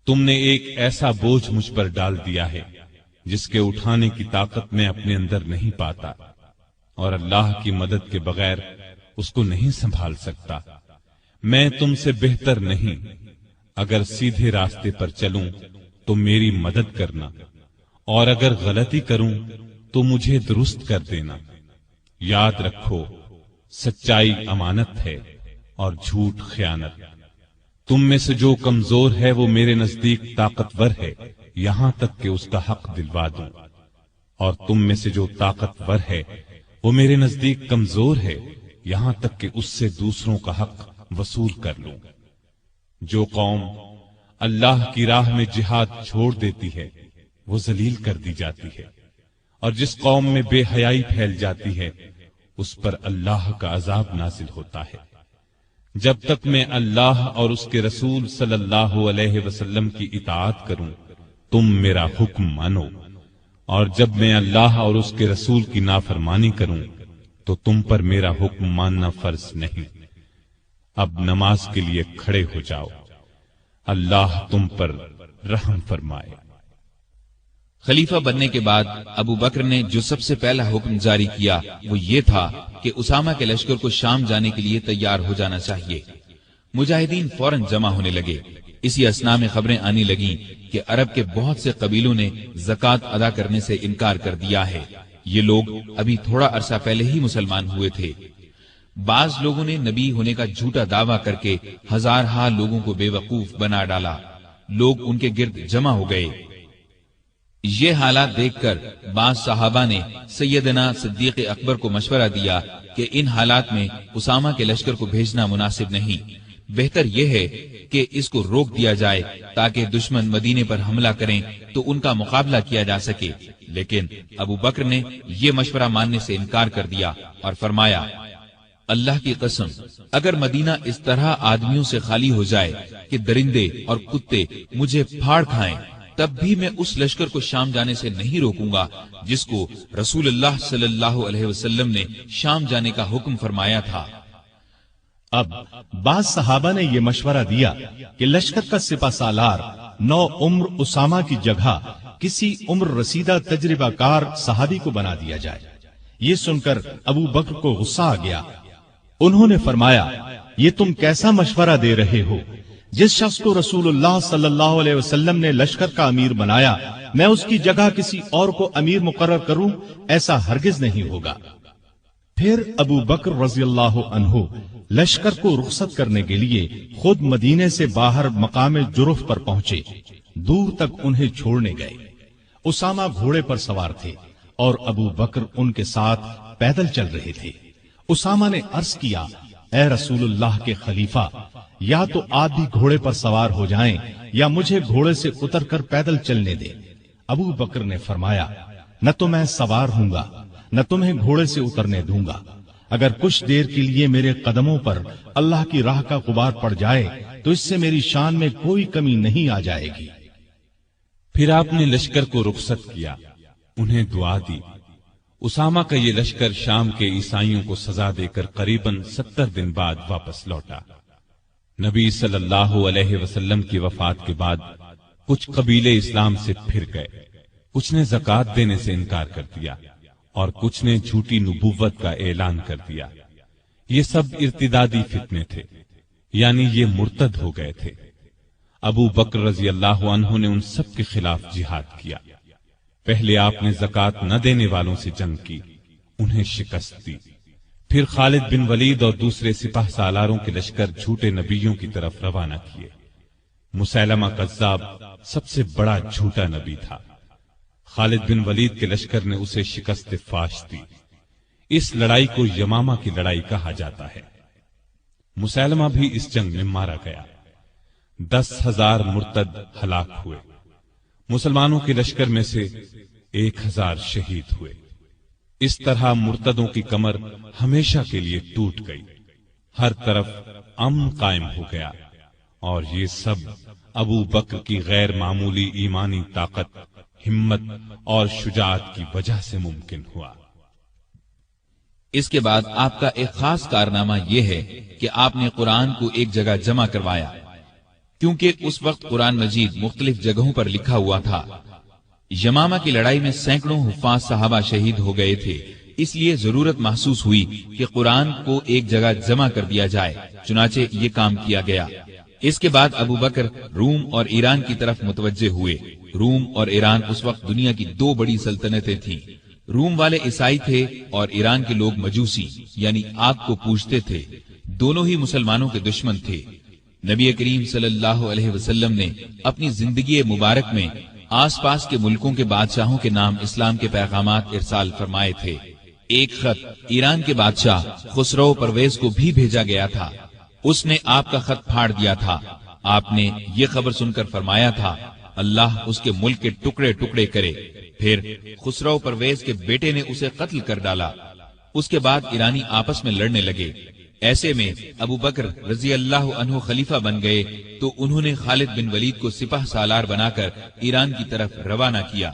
تم نے ایک ایسا بوجھ مجھ پر ڈال دیا ہے جس کے اٹھانے کی طاقت میں اپنے اندر نہیں پاتا، اور اللہ کی مدد کے بغیر اس کو نہیں سنبھال سکتا۔ میں تم سے بہتر نہیں، اگر سیدھے راستے پر چلوں تو میری مدد کرنا، اور اگر غلطی کروں تو مجھے درست کر دینا۔ یاد رکھو، سچائی امانت ہے اور جھوٹ خیانت۔ تم میں سے جو کمزور ہے وہ میرے نزدیک طاقتور ہے، یہاں تک کہ اس کا حق دلوا دوں، اور تم میں سے جو طاقتور ہے وہ میرے نزدیک کمزور ہے، یہاں تک کہ اس سے دوسروں کا حق وصول کر لوں۔ جو قوم اللہ کی راہ میں جہاد چھوڑ دیتی ہے وہ ذلیل کر دی جاتی ہے، اور جس قوم میں بے حیائی پھیل جاتی ہے اس پر اللہ کا عذاب نازل ہوتا ہے۔ جب تک میں اللہ اور اس کے رسول صلی اللہ علیہ وسلم کی اطاعت کروں تم میرا حکم مانو، اور جب میں اللہ اور اس کے رسول کی نافرمانی کروں تو تم پر میرا حکم ماننا فرض نہیں۔ اب نماز کے لیے کھڑے ہو جاؤ، اللہ تم پر رحم فرمائے۔ خلیفہ بننے کے بعد ابو بکر نے جو سب سے پہلا حکم جاری کیا وہ یہ تھا کہ اسامہ کے لشکر کو شام جانے کے لیے تیار ہو جانا چاہیے۔ مجاہدین فوراً جمع ہونے لگے۔ اسی اثنا میں خبریں آنے لگیں کہ عرب کے بہت سے قبیلوں نے زکوٰۃ ادا کرنے سے انکار کر دیا ہے۔ یہ لوگ ابھی تھوڑا عرصہ پہلے ہی مسلمان ہوئے تھے۔ بعض لوگوں نے نبی ہونے کا جھوٹا دعویٰ کر کے ہزارہا لوگوں کو بے وقوف بنا ڈالا۔ لوگ ان کے گرد جمع ہو گئے۔ یہ حالات دیکھ کر بعض صحابہ نے سیدنا صدیق اکبر کو مشورہ دیا کہ ان حالات میں اسامہ کے لشکر کو بھیجنا مناسب نہیں، بہتر یہ ہے کہ اس کو روک دیا جائے تاکہ دشمن مدینے پر حملہ کریں تو ان کا مقابلہ کیا جا سکے۔ لیکن ابو بکر نے یہ مشورہ ماننے سے انکار کر دیا اور فرمایا، اللہ کی قسم، اگر مدینہ اس طرح آدمیوں سے خالی ہو جائے کہ درندے اور کتے مجھے پھاڑ کھائیں، تب بھی میں اس لشکر کو شام جانے سے نہیں روکوں گا جس کو رسول اللہ صلی اللہ علیہ وسلم نے شام جانے کا حکم فرمایا تھا۔ اب بعض صحابہ نے یہ مشورہ دیا کہ لشکر کا سپہ سالار 9 عمر اسامہ کی جگہ کسی عمر رسیدہ تجربہ کار صحابی کو بنا دیا جائے۔ یہ سن کر ابو بکر کو غصہ آ گیا۔ انہوں نے فرمایا، یہ تم کیسا مشورہ دے رہے ہو؟ جس شخص کو رسول اللہ صلی اللہ علیہ وسلم نے لشکر کا امیر بنایا، میں اس کی جگہ کسی اور کو امیر مقرر کروں، ایسا ہرگز نہیں ہوگا۔ پھر ابو بکر رضی اللہ عنہ لشکر کو رخصت کرنے کے لیے خود مدینے سے باہر مقام جرف پر پہنچے، دور تک انہیں چھوڑنے گئے۔ اسامہ گھوڑے پر سوار تھے اور ابو بکر ان کے ساتھ پیدل چل رہے تھے۔ اسامہ نے عرض کیا، اے رسول اللہ کے خلیفہ، یا تو آپ بھی گھوڑے پر سوار ہو جائیں یا مجھے گھوڑے سے اتر کر پیدل چلنے دیں۔ ابو بکر نے فرمایا، نہ تو میں سوار ہوں گا نہ تمہیں گھوڑے سے اترنے دوں گا۔ اگر کچھ دیر کے لیے میرے قدموں پر اللہ کی راہ کا غبار پڑ جائے تو اس سے میری شان میں کوئی کمی نہیں آ جائے گی۔ پھر آپ نے لشکر کو رخصت کیا، انہیں دعا دی۔ اسامہ کا یہ لشکر شام کے عیسائیوں کو سزا دے کر قریباً 70 دن بعد واپس لوٹا۔ نبی صلی اللہ علیہ وسلم کی وفات کے بعد کچھ قبیلے اسلام سے پھر گئے، کچھ نے زکوٰۃ دینے سے انکار کر دیا اور کچھ نے جھوٹی نبوت کا اعلان کر دیا۔ یہ سب ارتدادی فتنے تھے، یعنی یہ مرتد ہو گئے تھے۔ ابو بکر رضی اللہ عنہ نے ان سب کے خلاف جہاد کیا۔ پہلے آپ نے زکوٰۃ نہ دینے والوں سے جنگ کی، انہیں شکست دی۔ پھر خالد بن ولید اور دوسرے سپاہ سالاروں کے لشکر جھوٹے نبیوں کی طرف روانہ کیے۔ مسیلمہ کذاب سب سے بڑا جھوٹا نبی تھا۔ خالد بن ولید کے لشکر نے اسے شکست فاش دی۔ اس لڑائی کو یمامہ کی لڑائی کہا جاتا ہے۔ مسیلمہ بھی اس جنگ میں مارا گیا۔ 10,000 مرتد ہلاک ہوئے۔ مسلمانوں کے لشکر میں سے 1,000 شہید ہوئے۔ اس طرح مرتدوں کی کمر ہمیشہ کے لیے ٹوٹ گئی، ہر طرف امن قائم ہو گیا، اور یہ سب ابو بکر کی غیر معمولی ایمانی طاقت، ہمت اور شجاعت کی وجہ سے ممکن ہوا۔ اس کے بعد آپ کا ایک خاص کارنامہ یہ ہے کہ آپ نے قرآن کو ایک جگہ جمع کروایا، کیونکہ اس وقت قرآن مجید مختلف جگہوں پر لکھا ہوا تھا۔ یمامہ کی لڑائی میں سینکڑوں حفاظ صحابہ شہید ہو گئے تھے، اس لیے ضرورت محسوس ہوئی کہ قرآن کو ایک جگہ جمع کر دیا جائے، چنانچہ یہ کام کیا گیا۔ اس کے بعد ابو بکر روم اور ایران کی طرف متوجہ ہوئے۔ روم اور ایران اس وقت دنیا کی 2 بڑی سلطنتیں تھیں۔ روم والے عیسائی تھے اور ایران کے لوگ مجوسی یعنی آگ کو پوجتے تھے۔ دونوں ہی مسلمانوں کے دشمن تھے۔ نبی کریم صلی اللہ علیہ وسلم نے اپنی زندگی مبارک میں آس پاس کے ملکوں کے بادشاہوں کے نام اسلام کے پیغامات ارسال فرمائے تھے۔ ایک خط ایران کے بادشاہ خسرو پرویز کو بھی بھیجا گیا تھا۔ اس نے آپ کا خط پھاڑ دیا تھا۔ آپ نے یہ خبر سن کر فرمایا تھا، اللہ اس کے ملک کے ٹکڑے ٹکڑے کرے۔ پھر خسرو پرویز کے بیٹے نے اسے قتل کر ڈالا۔ اس کے بعد ایرانی آپس میں لڑنے لگے۔ ایسے میں ابو بکر رضی اللہ عنہ خلیفہ بن گئے تو انہوں نے خالد بن ولید کو سپاہ سالار بنا کر ایران کی طرف روانہ کیا۔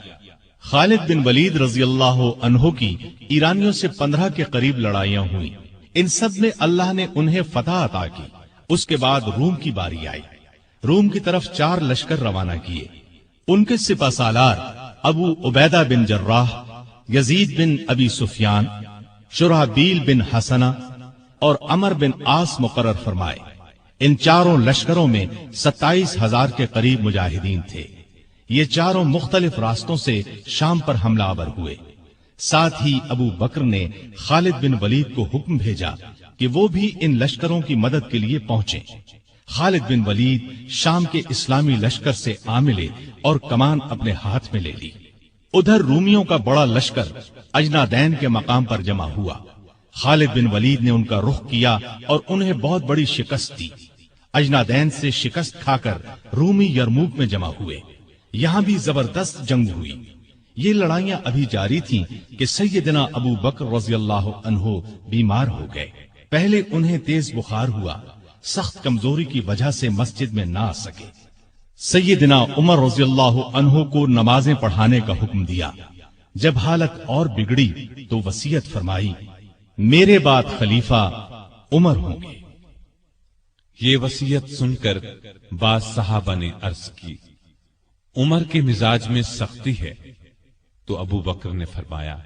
خالد بن ولید رضی اللہ عنہ کی ایرانیوں سے 15 کے قریب لڑائیاں ہوئیں۔ ان سب میں اللہ نے انہیں فتح عطا کی۔ اس کے بعد روم کی باری آئی۔ روم کی طرف 4 لشکر روانہ کیے۔ ان کے سپاہ سالار ابو عبیدہ بن جراح، یزید بن ابی سفیان، شرحبیل بن حسنہ اور عمر بن عاص مقرر فرمائے۔ ان 4 لشکروں میں 27,000 کے قریب مجاہدین تھے۔ یہ 4 مختلف راستوں سے شام پر حملہ آور ہوئے۔ ساتھ ہی ابو بکر نے خالد بن ولید کو حکم بھیجا کہ وہ بھی ان لشکروں کی مدد کے لیے پہنچیں۔ خالد بن ولید شام کے اسلامی لشکر سے آ ملے اور کمان اپنے ہاتھ میں لے لی۔ ادھر رومیوں کا بڑا لشکر اجنادین کے مقام پر جمع ہوا۔ خالد بن ولید نے ان کا رخ کیا اور انہیں بہت بڑی شکست دی۔ اجنادین سے شکست کھا کر رومی یرموک میں جمع ہوئے۔ یہاں بھی زبردست جنگ ہوئی۔ یہ لڑائیاں ابھی جاری تھیں کہ سیدنا ابو بکر رضی اللہ عنہ بیمار ہو گئے۔ پہلے انہیں تیز بخار ہوا، سخت کمزوری کی وجہ سے مسجد میں نہ آ سکے۔ سیدنا عمر رضی اللہ عنہ کو نمازیں پڑھانے کا حکم دیا۔ جب حالت اور بگڑی تو وصیت فرمائی، میرے بعد خلیفہ عمر ہوں گے۔ یہ وصیت سن کر بعض صحابہ نے عرض کی، عمر کے مزاج میں سختی ہے۔ تو ابو بکر نے فرمایا،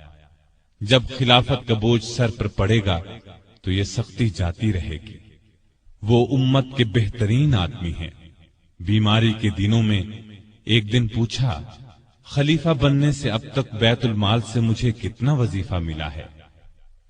جب خلافت کا بوجھ سر پر پڑے گا تو یہ سختی جاتی رہے گی۔ وہ امت کے بہترین آدمی ہیں۔ بیماری کے دنوں میں ایک دن پوچھا، خلیفہ بننے سے اب تک بیت المال سے مجھے کتنا وظیفہ ملا ہے؟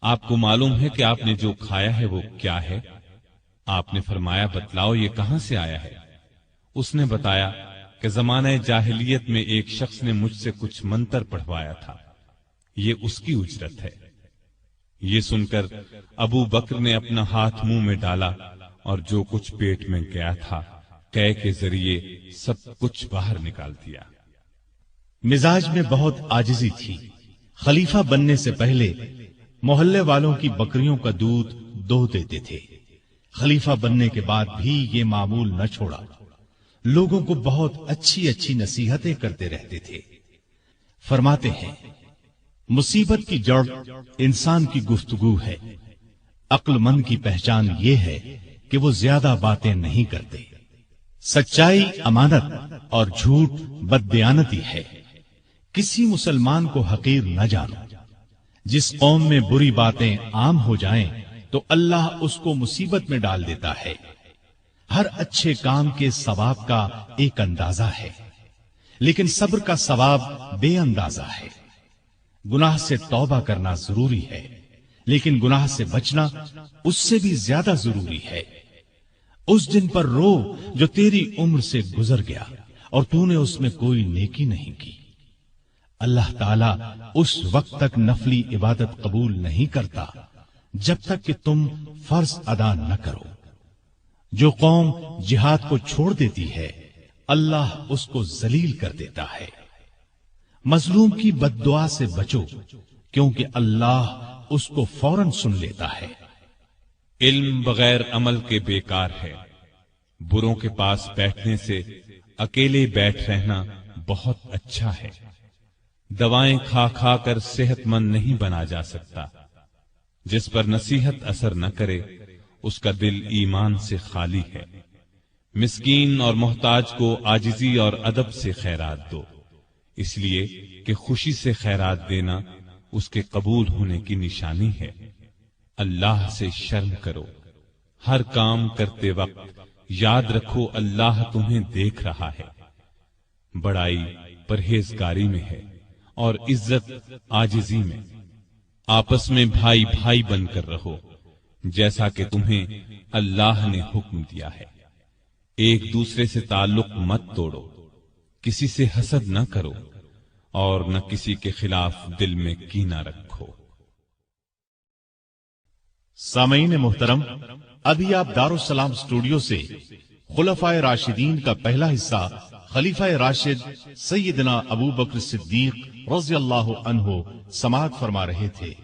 آپ کو معلوم ہے کہ آپ نے جو کھایا ہے وہ کیا ہے؟ آپ نے فرمایا بتلاؤ یہ کہاں سے آیا ہے؟ اس نے بتایا کہ زمانہ جاہلیت میں ایک شخص نے مجھ سے کچھ منتر پڑھوایا تھا، یہ اس کی اجرت ہے۔ یہ سن کر ابو بکر نے اپنا ہاتھ منہ میں ڈالا اور جو کچھ پیٹ میں گیا تھا قے کے ذریعے سب کچھ باہر نکال دیا۔ مزاج میں بہت عاجزی تھی۔ خلیفہ بننے سے پہلے محلے والوں کی بکریوں کا دودھ دو دیتے تھے۔ خلیفہ بننے کے بعد بھی یہ معمول نہ چھوڑا، لوگوں کو بہت اچھی اچھی نصیحتیں کرتے رہتے تھے۔ فرماتے ہیں مصیبت کی جڑ انسان کی گفتگو ہے، عقل مند کی پہچان یہ ہے کہ وہ زیادہ باتیں نہیں کرتے۔ سچائی امانت اور جھوٹ بددیانتی ہے۔ کسی مسلمان کو حقیر نہ جانو۔ جس قوم میں بری باتیں عام ہو جائیں تو اللہ اس کو مصیبت میں ڈال دیتا ہے۔ ہر اچھے کام کے ثواب کا ایک اندازہ ہے، لیکن صبر کا ثواب بے اندازہ ہے۔ گناہ سے توبہ کرنا ضروری ہے، لیکن گناہ سے بچنا اس سے بھی زیادہ ضروری ہے۔ اس دن پر رو جو تیری عمر سے گزر گیا اور تو نے اس میں کوئی نیکی نہیں کی۔ اللہ تعالیٰ اس وقت تک نفلی عبادت قبول نہیں کرتا جب تک کہ تم فرض ادا نہ کرو۔ جو قوم جہاد کو چھوڑ دیتی ہے اللہ اس کو ذلیل کر دیتا ہے۔ مظلوم کی بد دعا سے بچو کیونکہ اللہ اس کو فوراً سن لیتا ہے۔ علم بغیر عمل کے بیکار ہے۔ بروں کے پاس بیٹھنے سے اکیلے بیٹھ رہنا بہت اچھا ہے۔ دوائیں کھا کھا کر صحت مند نہیں بنا جا سکتا۔ جس پر نصیحت اثر نہ کرے اس کا دل ایمان سے خالی ہے۔ مسکین اور محتاج کو عاجزی اور ادب سے خیرات دو، اس لیے کہ خوشی سے خیرات دینا اس کے قبول ہونے کی نشانی ہے۔ اللہ سے شرم کرو۔ ہر کام کرتے وقت یاد رکھو اللہ تمہیں دیکھ رہا ہے۔ بڑائی پرہیزگاری میں ہے اور عزت عاجزی میں۔ آپس میں بھائی بھائی بن کر رہو جیسا کہ تمہیں اللہ نے حکم دیا ہے۔ ایک دوسرے سے تعلق مت توڑو، کسی سے حسد نہ کرو اور نہ کسی کے خلاف دل میں کینہ رکھو۔ سامعین محترم، ابھی آپ دارالسلام اسٹوڈیو سے خلفائے راشدین کا پہلا حصہ خلیفہ راشد سیدنا ابو بکر صدیق رضی اللہ عنہ سماعت فرما رہے تھے۔